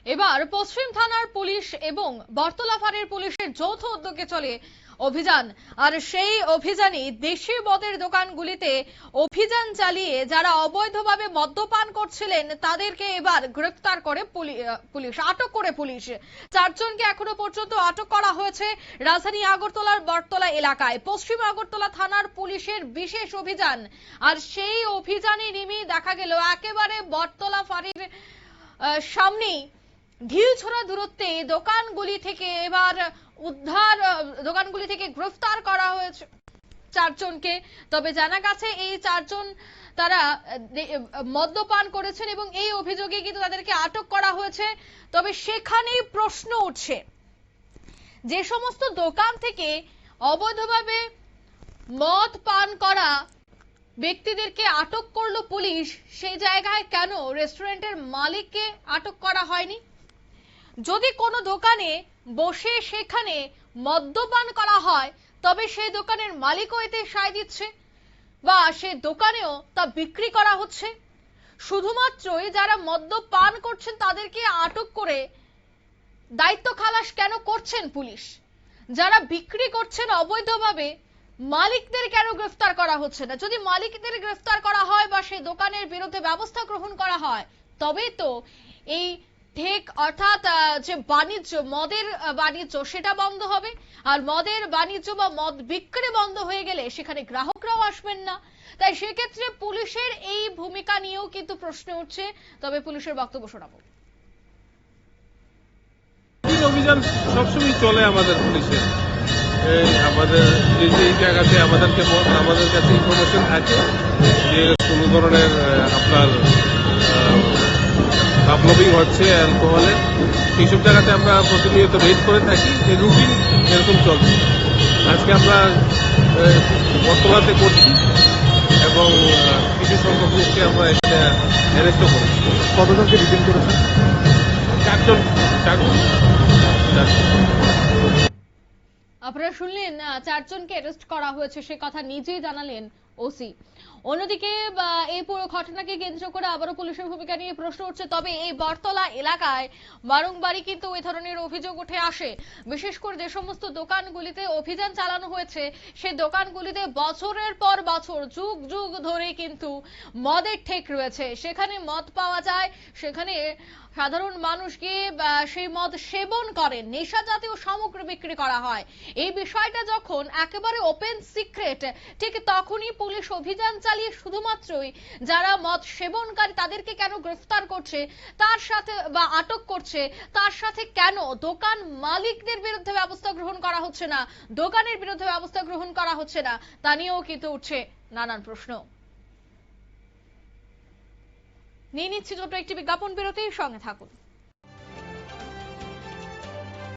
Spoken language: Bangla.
এবার পশ্চিম থানার পুলিশ এবং বটতলা ফাঁড়ির পুলিশের যৌথ উদ্যোগে চলে অভিযান। আর সেই অভিযানে দেশি মদের দোকানগুলিতে অভিযান চালিয়ে যারা অবৈধভাবে মদ্যপান করছিলেন তাদেরকে এবার গ্রেফতার করে পুলিশ, আটক করে পুলিশ। 4 জনকে এখনো পর্যন্ত আটক করা হয়েছে রাজধানী আগরতলার বটতলা এলাকায়। পশ্চিম আগরতলা থানার পুলিশের বিশেষ অভিযান, আর সেই অভিযানে নেমে দেখা গেল একেবারে বটতলা ফাঁড়ির সামনেই ঢিলছোড়া দূরত্বে দোকানগুলি থেকে এবার উদ্ধার, দোকানগুলি থেকে গ্রেফতার করা হয়েছে 4 জনকে। তবে জানা গেছে এই 4 জন তারা মদ্যপান করেছেন এবং এই অভিযোগে কিন্তু তাদেরকে আটক করা হয়েছে। তবে সেখানেই প্রশ্ন উঠছে, যে সমস্ত দোকান থেকে অবৈধভাবে মদ পান করা ব্যক্তিদেরকে আটক করলো পুলিশ, সেই জায়গায় কেন রেস্টুরেন্টের মালিককে আটক করা হয়নি? যদি কোনো দোকানে বসে সেখানে মদ্যপান করা হয় তবে সেই দোকানের মালিকও এতে সায় দিচ্ছে বা সে দোকানেও তা বিক্রি করা হচ্ছে। শুধুমাত্রই যারা মদ্যপান করছেন তাদেরকে আটক করে দায়িত্ব খালাস কেন করছেন পুলিশ? যারা বিক্রি করছেন অবৈধভাবে মালিকদের কেন গ্রেফতার করা হচ্ছে না? যদি মালিকদের গ্রেফতার করা হয় বা সেই দোকানের বিরুদ্ধে ব্যবস্থা গ্রহণ করা হয় তবে তো এই ঠিক অর্থাৎ যে বাণিজ্য, মদের বাণিজ্য সেটা বন্ধ হবে। আর মদের বাণিজ্য বা মদ বিক্রি বন্ধ হয়ে গেলে সেখানে গ্রাহকরাও আসবেন না। তাই সেক্ষেত্রে পুলিশের এই ভূমিকা নিয়েও কিন্তু প্রশ্ন উঠছে। তবে পুলিশের বক্তব্য শোনাবো। অভিযান সবসময় চলে আমাদের পুলিশের। আমাদের যে জায়গাতে আমাদের কাছে ইনফরমেশন থাকে যে কোনো ধরনের আপনার আপলোডিং হচ্ছে অ্যালকোহলের, সেইসব জায়গাতে আমরা প্রতিনিয়ত রেড করে থাকি। যে রুটিন এরকম চলছে। আজকে আমরা বর্তমানে করছি এবং কিছু সংখ্যক লোককে আমরা এটা অ্যারেস্টও করেছি। কতজনকে রিটেন করেছেন? 4 জন। আপনারা শুনলেন 4 জনকে অ্যারেস্ট করা হয়েছে, সে কথা নিজেই জানালেন ওসি। অন্যদিকে এই পুরো ঘটনাকে কেন্দ্র করে আবারও পুলিশের ভূমিকা নিয়ে প্রশ্ন উঠছে। তবে এই বটতলা এলাকায় বারংবারই কিন্তু এই ধরনের অভিযোগ উঠে আসে। বিশেষ করে যে সমস্ত দোকানগুলিতে অভিযান চালানো হয়েছে সেই দোকানগুলিতে বছরের পর বছর যুগ যুগ ধরে কিন্তু মদের ঠেক রয়েছে। সেখানে মদ পাওয়া যায়, সেখানে সাধারণ মানুষকে সেই মদ সেবন করেন, নেশা জাতীয় সামগ্রী বিক্রি করা হয়। এই বিষয়টা যখন একেবারে ওপেন সিক্রেট, ঠিক তখনই পুলিশ অভিযান চালিয়ে শুধুমাত্রই যারা মদ সেবনকারী তাদেরকে কেন গ্রেফতার করছে, তার সাথে বা আটক করছে, তার সাথে কেন দোকান মালিকদের বিরুদ্ধে ব্যবস্থা গ্রহণ করা হচ্ছে না, দোকানের বিরুদ্ধে ব্যবস্থা গ্রহণ করা হচ্ছে না, তা নিয়েও কিন্তু উঠছে নানান প্রশ্ন। নিয়ে নিচ্ছি ছোট্ট একটি বিজ্ঞাপন বিরতির সঙ্গে থাকুন।